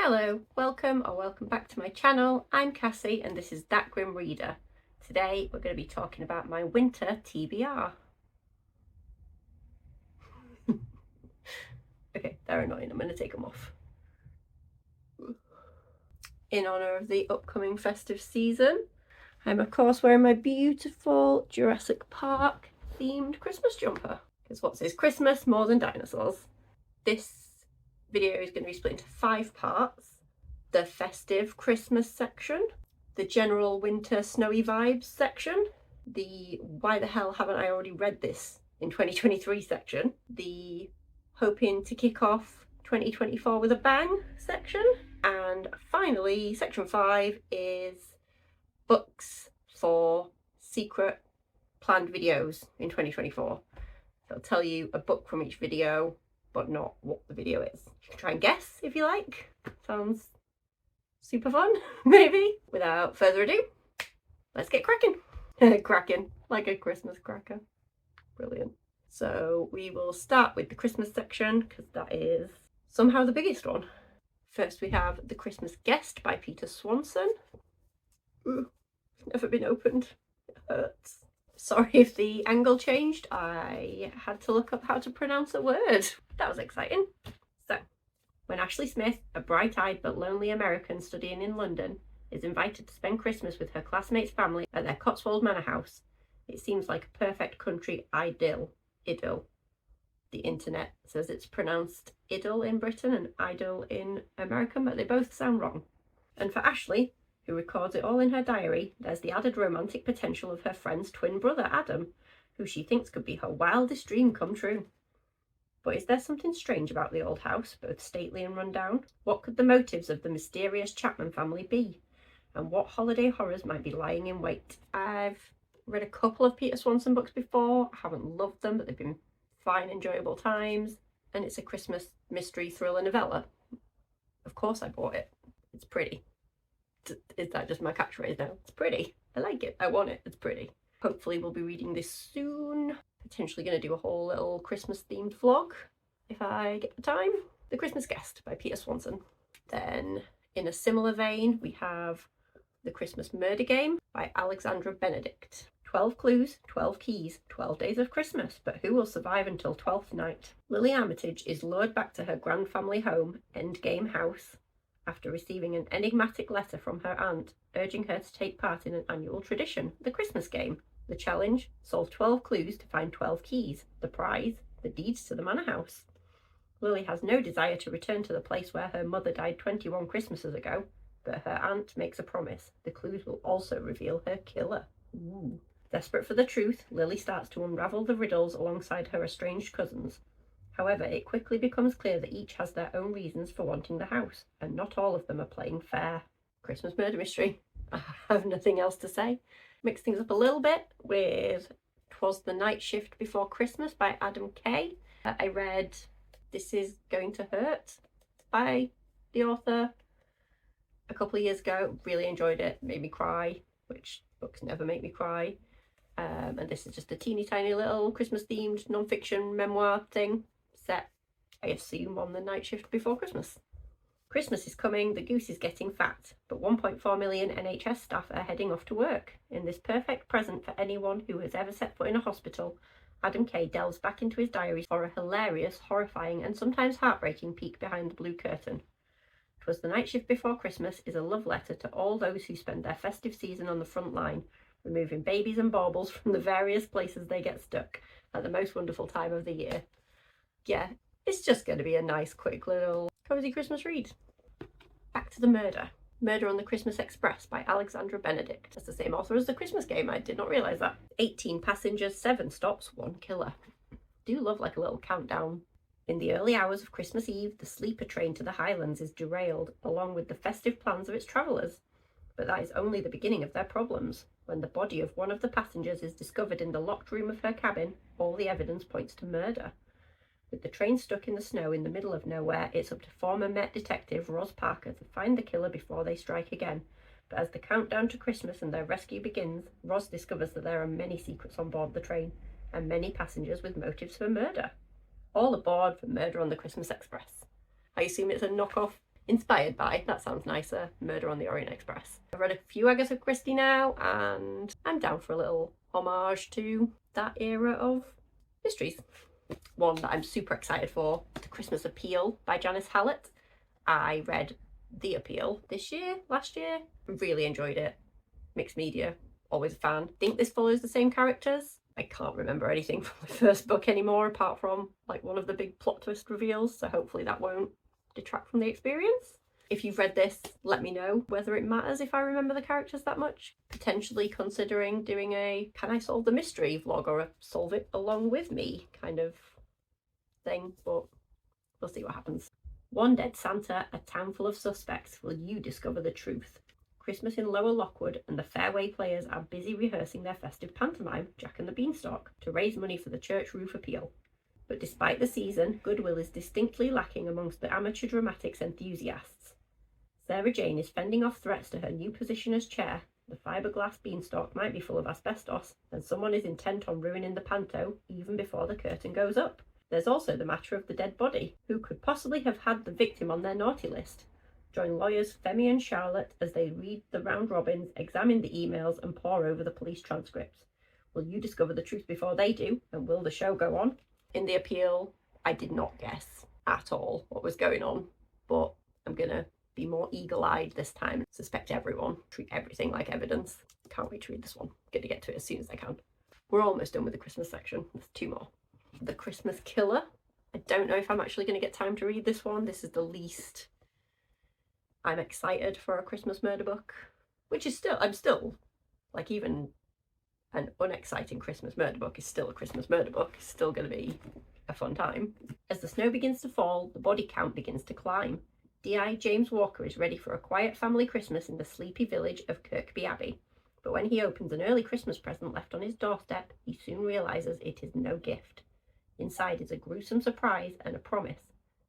Hello, welcome back to my channel. I'm Cassie and this is That Grim Reader. Today we're going to be talking about my winter TBR. Okay, they're annoying, I'm going to take them off. In honour of the upcoming festive season, I'm of course wearing my beautiful Jurassic Park themed Christmas jumper. Because what's this Christmas more than dinosaurs? This video is going to be split into 5 parts. The festive Christmas section, the general winter snowy vibes section, the why the hell haven't I already read this in 2023 section, the hoping to kick off 2024 with a bang section, and finally section 5 is books for secret planned videos in 2024. So I'll tell you a book from each video, but not what the video is. You can try and guess if you like. Sounds super fun, maybe. Without further ado, let's get cracking. Cracking, like a Christmas cracker. Brilliant. So we will start with the Christmas section, because that is somehow the biggest one. First we have The Christmas Guest by Peter Swanson. Ooh, it's never been opened. It hurts. Sorry if the angle changed. I had to look up how to pronounce a word. That was exciting. So, when Ashley Smith, a bright-eyed but lonely American studying in London, is invited to spend Christmas with her classmates' family at their Cotswold Manor house, it seems like a perfect country idyll. Idyll. The internet says it's pronounced idyll in Britain and idyll in America, but they both sound wrong. And for Ashley, who records it all in her diary, there's the added romantic potential of her friend's twin brother, Adam, who she thinks could be her wildest dream come true. But is there something strange about the old house, both stately and run down? What could the motives of the mysterious Chapman family be? And what holiday horrors might be lying in wait? I've read a couple of Peter Swanson books before. I haven't loved them, but they've been fine, enjoyable times. And it's a Christmas mystery thriller novella. Of course I bought it. It's pretty. Is that just my catchphrase now? It's pretty. I like it. I want it. It's pretty. Hopefully we'll be reading this soon. Potentially going to do a whole little Christmas themed vlog if I get the time. The Christmas Guest by Peter Swanson. Then in a similar vein we have The Christmas Murder Game by Alexandra Benedict. 12 clues, 12 keys, 12 days of Christmas, but who will survive until 12th night? Lily Armitage is lured back to her grand family home, Endgame House, after receiving an enigmatic letter from her aunt urging her to take part in an annual tradition, the Christmas game. The challenge: solve 12 clues to find 12 keys. The prize: the deeds to the manor house. Lily has no desire to return to the place where her mother died 21 Christmases ago, but her aunt makes a promise. The clues will also reveal her killer. Ooh. Desperate for the truth, Lily starts to unravel the riddles alongside her estranged cousins. However, it quickly becomes clear that each has their own reasons for wanting the house, and not all of them are playing fair. Christmas murder mystery. I have nothing else to say. Mix things up a little bit with Twas the Nightshift Before Christmas by Adam Kay. I read This Is Going to Hurt by the author a couple of years ago. Really enjoyed it. Made me cry, which books never make me cry. And this is just a teeny tiny little Christmas themed non-fiction memoir thing set, I assume, on the night shift before Christmas. Christmas is coming, the goose is getting fat, but 1.4 million NHS staff are heading off to work. In this perfect present for anyone who has ever set foot in a hospital, Adam Kay delves back into his diaries for a hilarious, horrifying and sometimes heartbreaking peek behind the blue curtain. 'Twas the Night Shift Before Christmas is a love letter to all those who spend their festive season on the front line, removing babies and baubles from the various places they get stuck at the most wonderful time of the year. Yeah, it's just going to be a nice, quick little cozy Christmas read. Back to the murder. Murder on the Christmas Express by Alexandra Benedict. That's the same author as The Christmas Game. I did not realise that. 18 passengers, 7 stops, 1 killer. Do love like a little countdown. In the early hours of Christmas Eve, the sleeper train to the Highlands is derailed, along with the festive plans of its travellers. But that is only the beginning of their problems. When the body of one of the passengers is discovered in the locked room of her cabin, all the evidence points to murder. With the train stuck in the snow in the middle of nowhere, it's up to former Met detective Ros Parker to find the killer before they strike again. But as the countdown to Christmas and their rescue begins, Ros discovers that there are many secrets on board the train, and many passengers with motives for murder. All aboard for Murder on the Christmas Express. I assume it's a knockoff Inspired by, that sounds nicer, Murder on the Orient Express. I've read a few Agatha Christie now, and I'm down for a little homage to that era of mysteries. One that I'm super excited for, The Christmas Appeal by Janice Hallett. I read The Appeal last year. Really enjoyed it. Mixed media, always a fan. Think this follows the same characters. I can't remember anything from the first book anymore, apart from like one of the big plot twist reveals, so hopefully that won't detract from the experience. If you've read this, let me know whether it matters if I remember the characters that much. Potentially considering doing a Can I Solve the Mystery vlog, or a Solve It Along With Me kind of thing, but we'll see what happens. One Dead Santa, A Town Full of Suspects. Will you discover the truth? Christmas in Lower Lockwood, and the Fairway Players are busy rehearsing their festive pantomime, Jack and the Beanstalk, to raise money for the church roof appeal. But despite the season, goodwill is distinctly lacking amongst the amateur dramatics enthusiasts. Sarah Jane is fending off threats to her new position as chair. The fiberglass beanstalk might be full of asbestos, and someone is intent on ruining the panto even before the curtain goes up. There's also the matter of the dead body. Who could possibly have had the victim on their naughty list? Join lawyers Femi and Charlotte as they read the round robins, examine the emails, and pore over the police transcripts. Will you discover the truth before they do, and will the show go on? In The Appeal, I did not guess at all what was going on, but I'm gonna be more eagle-eyed this time. Suspect everyone, treat everything like evidence. Can't wait to read this one. Gonna get to it as soon as I can. We're almost done with the Christmas section. There's 2 more. The Christmas Killer. I don't know if I'm actually going to get time to read this one. This is the least I'm excited for a Christmas murder book, which is I'm still, like, even an unexciting Christmas murder book is still a Christmas murder book. It's still going to be a fun time. As the snow begins to fall, the body count begins to climb. D.I. James Walker is ready for a quiet family Christmas in the sleepy village of Kirkby Abbey. But when he opens an early Christmas present left on his doorstep, he soon realises it is no gift. Inside is a gruesome surprise and a promise.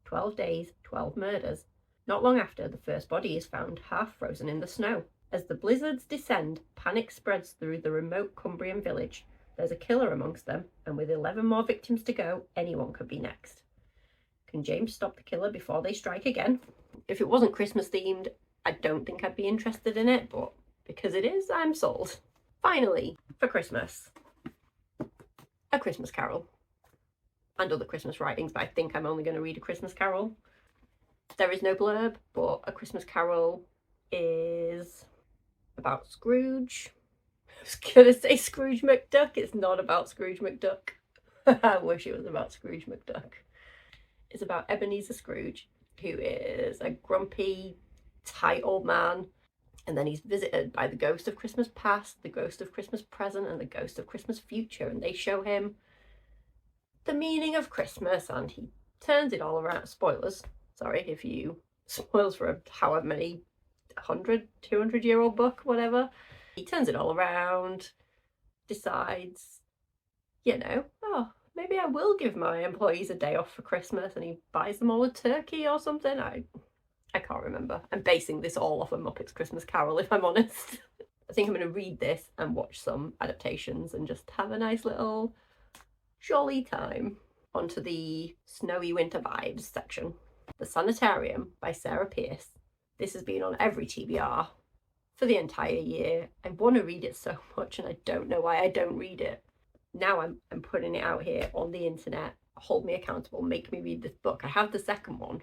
12 days, 12 murders. Not long after, the first body is found half frozen in the snow. As the blizzards descend, panic spreads through the remote Cumbrian village. There's a killer amongst them, and with 11 more victims to go, anyone could be next. Can James stop the killer before they strike again? If it wasn't Christmas themed, I don't think I'd be interested in it, but because it is, I'm sold. Finally, for Christmas, A Christmas Carol. And other Christmas writings, but I think I'm only going to read A Christmas Carol. There is no blurb, but A Christmas Carol is about Scrooge. I was going to say Scrooge McDuck. It's not about Scrooge McDuck. I wish it was about Scrooge McDuck. It's about Ebenezer Scrooge, who is a grumpy, tight old man. And then he's visited by the ghost of Christmas past, the ghost of Christmas present, and the ghost of Christmas future. And they show him the meaning of Christmas, and he turns it all around. Spoilers, sorry if you spoils for a however many 200-year-old book, whatever. He turns it all around, decides, oh, maybe I will give my employees a day off for Christmas, and he buys them all a turkey or something. I can't remember. I'm basing this all off a Muppets Christmas Carol, if I'm honest. I think I'm going to read this and watch some adaptations and just have a nice little jolly time. Onto the snowy winter vibes section. The Sanatorium by Sarah Pearse. This has been on every TBR for the entire year. I want to read it so much and I don't know why I don't read it. Now I'm putting it out here on the internet. Hold me accountable, make me read this book. I have the second one.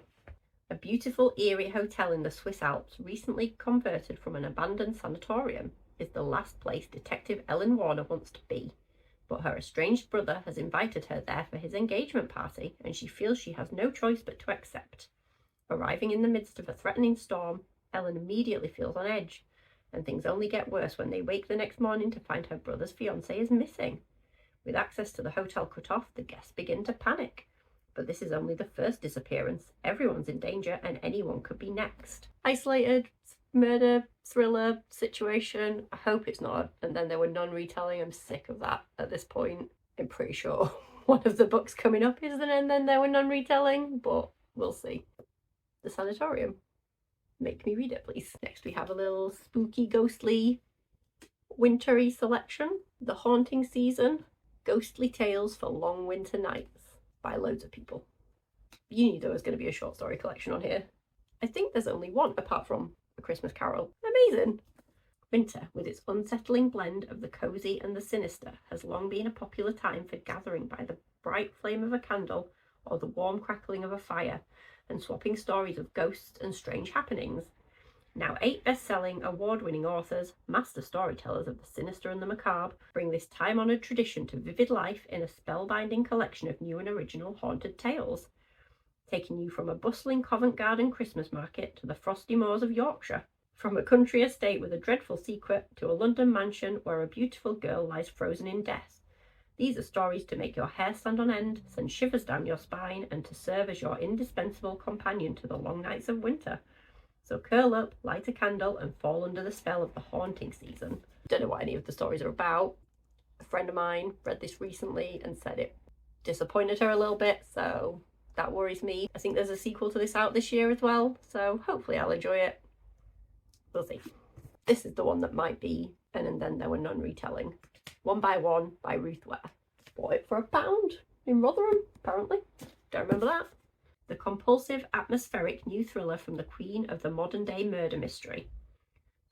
A beautiful, eerie hotel in the Swiss Alps, recently converted from an abandoned sanatorium, is the last place Detective Ellen Warner wants to be. But her estranged brother has invited her there for his engagement party, and she feels she has no choice but to accept. Arriving in the midst of a threatening storm, Ellen immediately feels on edge, and things only get worse when they wake the next morning to find her brother's fiancée is missing. With access to the hotel cut off, the guests begin to panic. But this is only the first disappearance. Everyone's in danger, and anyone could be next. Isolated murder thriller situation. I hope it's not. And then there were non-retelling. I'm sick of that at this point. I'm pretty sure one of the books coming up is and then there were non-retelling, but we'll see. The Sanatorium. Make me read it, please. Next we have a little spooky, ghostly, wintry selection. The Haunting Season. Ghostly Tales for Long Winter Nights by loads of people. You knew there was going to be a short story collection on here. I think there's only one apart from A Christmas Carol. Amazing! Winter, with its unsettling blend of the cosy and the sinister, has long been a popular time for gathering by the bright flame of a candle or the warm crackling of a fire and swapping stories of ghosts and strange happenings. Now 8 best-selling, award-winning authors, master storytellers of the sinister and the macabre, bring this time-honoured tradition to vivid life in a spellbinding collection of new and original haunted tales, taking you from a bustling Covent Garden Christmas market to the frosty moors of Yorkshire, from a country estate with a dreadful secret to a London mansion where a beautiful girl lies frozen in death. These are stories to make your hair stand on end, send shivers down your spine, and to serve as your indispensable companion to the long nights of winter. So curl up, light a candle, and fall under the spell of the haunting season. Don't know what any of the stories are about. A friend of mine read this recently and said it disappointed her a little bit, so that worries me. I think there's a sequel to this out this year as well, so hopefully I'll enjoy it. We'll see. This is the one that might be And Then There Were None retelling. One by One by Ruth Ware. Bought it for £1 in Rotherham, apparently. Don't remember that. The compulsive, atmospheric new thriller from the queen of the modern-day murder mystery.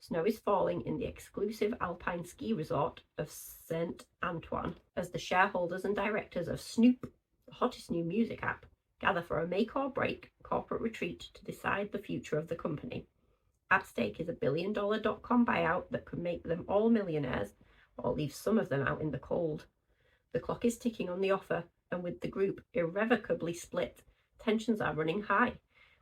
Snow is falling in the exclusive alpine ski resort of St. Antoine as the shareholders and directors of Snoop, the hottest new music app, gather for a make-or-break corporate retreat to decide the future of the company. At stake is a billion-dollar dot-com buyout that could make them all millionaires or leave some of them out in the cold. The clock is ticking on the offer, and with the group irrevocably split, tensions are running high.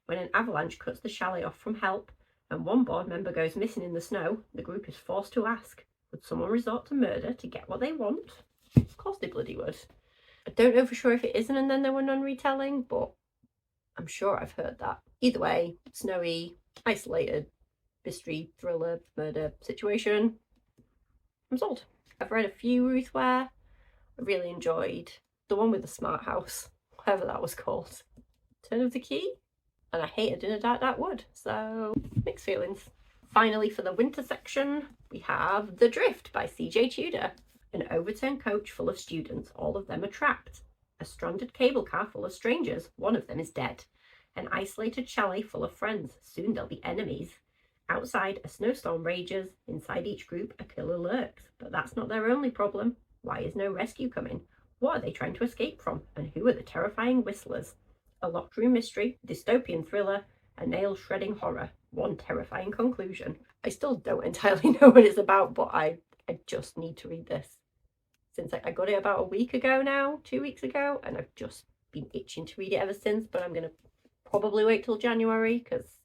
When an avalanche cuts the chalet off from help and one board member goes missing in the snow, the group is forced to ask, would someone resort to murder to get what they want? Of course they bloody would. I don't know for sure if it is an And Then There Were None retelling, but I'm sure I've heard that. Either way, snowy, isolated, mystery, thriller, murder situation. I'm sold. I've read a few Ruth Ware. I really enjoyed the one with the smart house, whatever that was called. Turn of the Key, and I hated In a Dark Dark Wood, so mixed feelings. Finally, for the winter section, we have The Drift by C.J. Tudor. An overturned coach full of students, all of them are trapped. A stranded cable car full of strangers, one of them is dead. An isolated chalet full of friends, soon they'll be enemies. Outside, a snowstorm rages, inside each group a killer lurks, but that's not their only problem. Why is no rescue coming? What are they trying to escape from, and who are the terrifying whistlers? A locked room mystery, dystopian thriller, a nail-shredding horror, one terrifying conclusion. I still don't entirely know what it's about, but I just need to read this. Since I got it about a week ago now, 2 weeks ago, and I've just been itching to read it ever since, but I'm going to probably wait till January because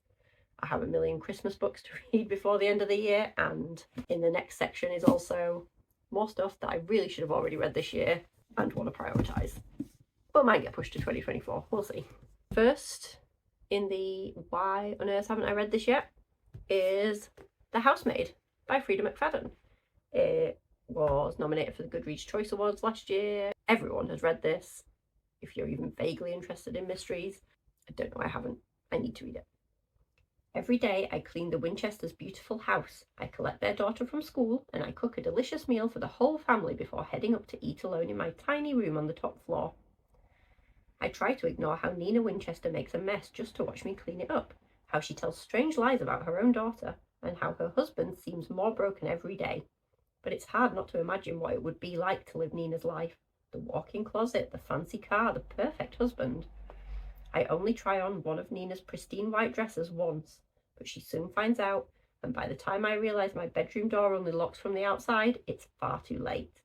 I have a million Christmas books to read before the end of the year, and in the next section is also more stuff that I really should have already read this year and want to prioritise. But might get pushed to 2024, we'll see. First in the Why on Earth Haven't I Read This Yet is The Housemaid by Frieda McFadden. It was nominated for the Goodreads Choice Awards last year. Everyone has read this. If you're even vaguely interested in mysteries, I don't know, I haven't. I need to read it. Every day I clean the Winchesters' beautiful house. I collect their daughter from school and I cook a delicious meal for the whole family before heading up to eat alone in my tiny room on the top floor. I try to ignore how Nina Winchester makes a mess just to watch me clean it up, how she tells strange lies about her own daughter, and how her husband seems more broken every day. But it's hard not to imagine what it would be like to live Nina's life. The walk-in closet, the fancy car, the perfect husband. I only try on one of Nina's pristine white dresses once, but she soon finds out, and by the time I realise my bedroom door only locks from the outside, it's far too late.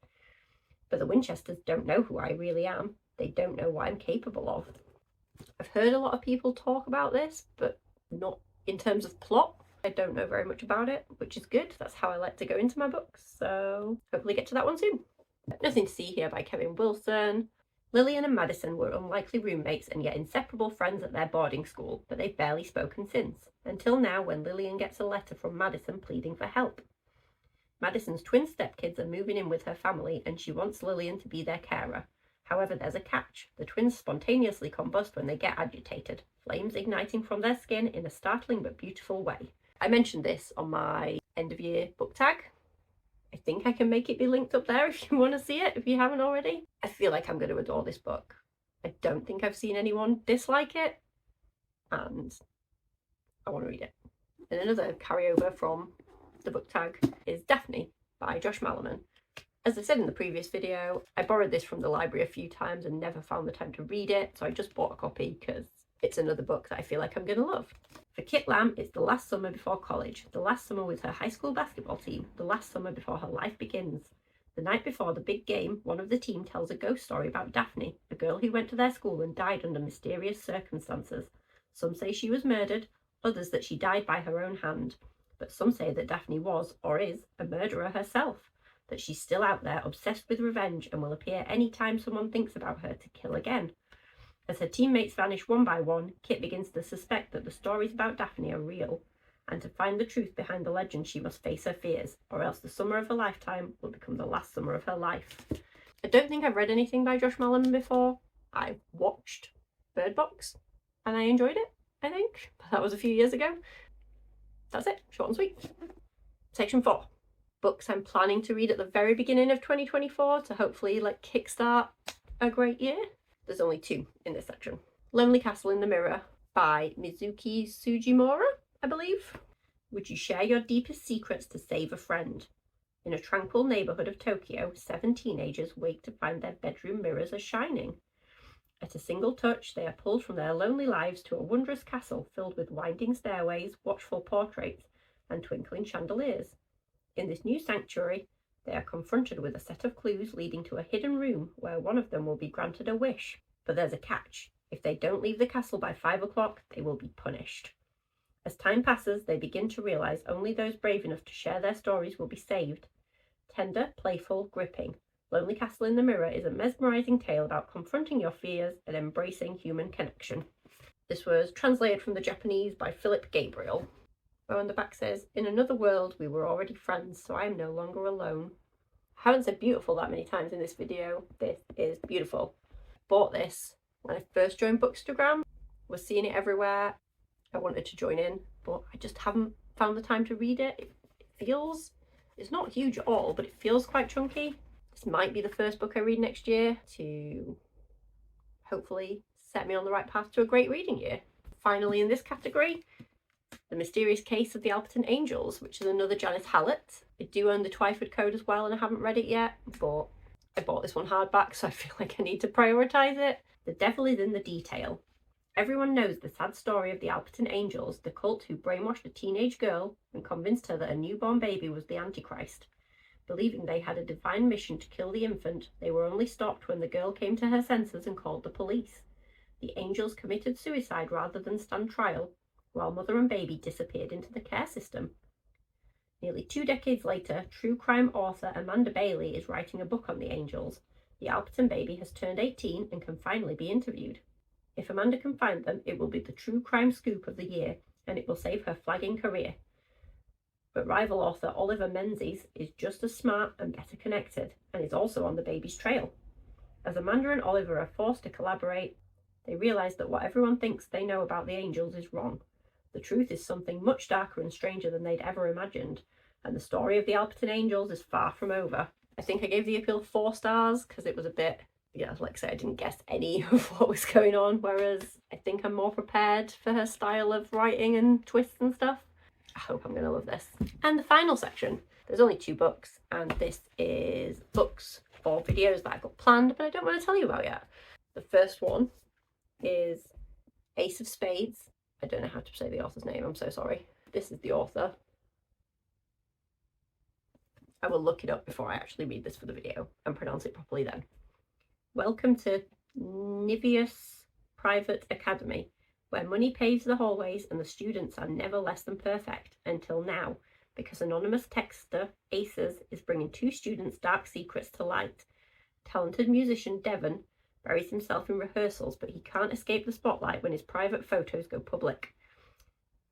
But the Winchesters don't know who I really am. They don't know what I'm capable of. I've heard a lot of people talk about this, but not in terms of plot. I don't know very much about it, which is good. That's how I like to go into my books, so hopefully get to that one soon. Nothing to See Here by Kevin Wilson. Lillian and Madison were unlikely roommates and yet inseparable friends at their boarding school, but they've barely spoken since, until now when Lillian gets a letter from Madison pleading for help. Madison's twin stepkids are moving in with her family and she wants Lillian to be their carer. However, there's a catch. The twins spontaneously combust when they get agitated, flames igniting from their skin in a startling but beautiful way. I mentioned this on my end-of-year book tag. I think I can make it be linked up there if you want to see it, if you haven't already. I feel like I'm going to adore this book. I don't think I've seen anyone dislike it, and I want to read it. And another carryover from the book tag is Daphne by Josh Malerman. As I said in the previous video, I borrowed this from the library a few times and never found the time to read it, so I just bought a copy because it's another book that I feel like I'm going to love. For Kit Lamb, it's the last summer before college, the last summer with her high school basketball team, the last summer before her life begins. The night before the big game, one of the team tells a ghost story about Daphne, a girl who went to their school and died under mysterious circumstances. Some say she was murdered, others that she died by her own hand. But some say that Daphne was, or is, a murderer herself, that she's still out there obsessed with revenge and will appear any time someone thinks about her to kill again. As her teammates vanish one by one, Kit begins to suspect that the stories about Daphne are real, and to find the truth behind the legend she must face her fears, or else the summer of her lifetime will become the last summer of her life. I don't think I've read anything by Josh Malerman before. I watched Bird Box, and I enjoyed it, I think. But that was a few years ago. That's it, short and sweet. Section 4. Books I'm planning to read at the very beginning of 2024 to hopefully kickstart a great year. There's only 2 in this section. Lonely Castle in the Mirror by Mizuki Tsujimura, I believe. Would you share your deepest secrets to save a friend? In a tranquil neighborhood of Tokyo, 7 teenagers wake to find their bedroom mirrors are shining. At a single touch, they are pulled from their lonely lives to a wondrous castle filled with winding stairways, watchful portraits, and twinkling chandeliers. In this new sanctuary, they are confronted with a set of clues leading to a hidden room where one of them will be granted a wish. But there's a catch. If they don't leave the castle by 5 o'clock, they will be punished. As time passes, they begin to realise only those brave enough to share their stories will be saved. Tender, playful, gripping, Lonely Castle in the Mirror is a mesmerising tale about confronting your fears and embracing human connection. This was translated from the Japanese by Philip Gabriel. Where on the back says, in another world we were already friends, so I am no longer alone. I haven't said beautiful that many times in this video. This is beautiful. Bought this when I first joined Bookstagram. Was seeing it everywhere. I wanted to join in, but I just haven't found the time to read it. It feels, it's not huge at all, but it feels quite chunky. This might be the first book I read next year to hopefully set me on the right path to a great reading year. Finally in this category, The Mysterious Case of the Alperton Angels, which is another Janice Hallett. I do own the Twyford Code as well and I haven't read it yet, but I bought this one hardback, so I feel like I need to prioritise it. The devil is in the detail. Everyone knows the sad story of the Alperton Angels, the cult who brainwashed a teenage girl and convinced her that a newborn baby was the Antichrist. Believing they had a divine mission to kill the infant, they were only stopped when the girl came to her senses and called the police. The angels committed suicide rather than stand trial, while mother and baby disappeared into the care system. Nearly 2 decades later, true crime author Amanda Bailey is writing a book on the angels. The Alperton baby has turned 18 and can finally be interviewed. If Amanda can find them, it will be the true crime scoop of the year, and it will save her flagging career. But rival author Oliver Menzies is just as smart and better connected, and is also on the baby's trail. As Amanda and Oliver are forced to collaborate, they realise that what everyone thinks they know about the angels is wrong. The truth is something much darker and stranger than they'd ever imagined, and the story of the Alperton Angels is far from over. I think I gave the appeal 4 stars because it was a bit, like I said, I didn't guess any of what was going on, whereas I think I'm more prepared for her style of writing and twists and stuff. I hope I'm going to love this. And the final section, there's only 2 books, and this is books or videos that I've got planned, but I don't want to tell you about yet. The first one is Ace of Spades. I don't know how to say the author's name, I'm so sorry. This is the author. I will look it up before I actually read this for the video and pronounce it properly then. Welcome to Niveus Private Academy, where money paves the hallways and the students are never less than perfect, until now, because anonymous texter Aces is bringing 2 students' dark secrets to light. Talented musician Devon buries himself in rehearsals, but he can't escape the spotlight when his private photos go public.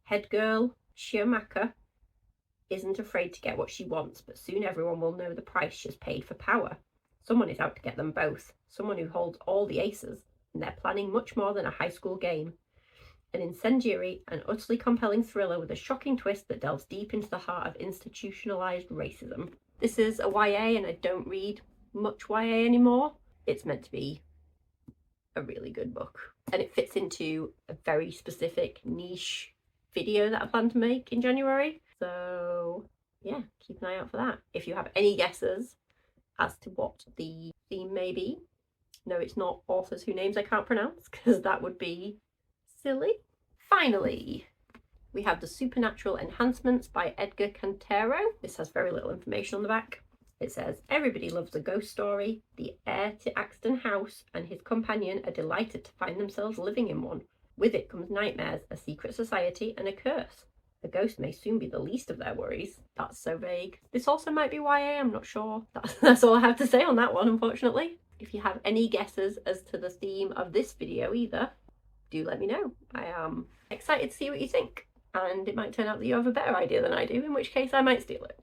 Head girl Shiomaka isn't afraid to get what she wants, but soon everyone will know the price she's paid for power. Someone is out to get them both, someone who holds all the aces, and they're planning much more than a high school game. An incendiary and utterly compelling thriller with a shocking twist that delves deep into the heart of institutionalised racism. This is a YA, and I don't read much YA anymore. It's meant to be a really good book, and it fits into a very specific niche video that I plan to make in January. So yeah, keep an eye out for that. If you have any guesses as to what the theme may be. No, it's not authors whose names I can't pronounce, because that would be silly. Finally, we have the Supernatural Enhancements by Edgar Cantero. This has very little information on the back. It says, everybody loves a ghost story. The heir to Axton House and his companion are delighted to find themselves living in one. With it comes nightmares, a secret society, and a curse. A ghost may soon be the least of their worries. That's so vague. This also might be YA, I'm not sure. That's all I have to say on that one, unfortunately. If you have any guesses as to the theme of this video either, do let me know. I am excited to see what you think. And it might turn out that you have a better idea than I do, in which case I might steal it.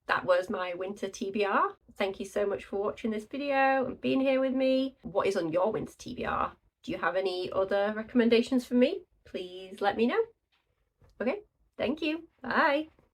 That was my winter TBR. Thank you so much for watching this video and being here with me. What is on your winter TBR? Do you have any other recommendations for me? Please let me know. Okay, thank you. Bye.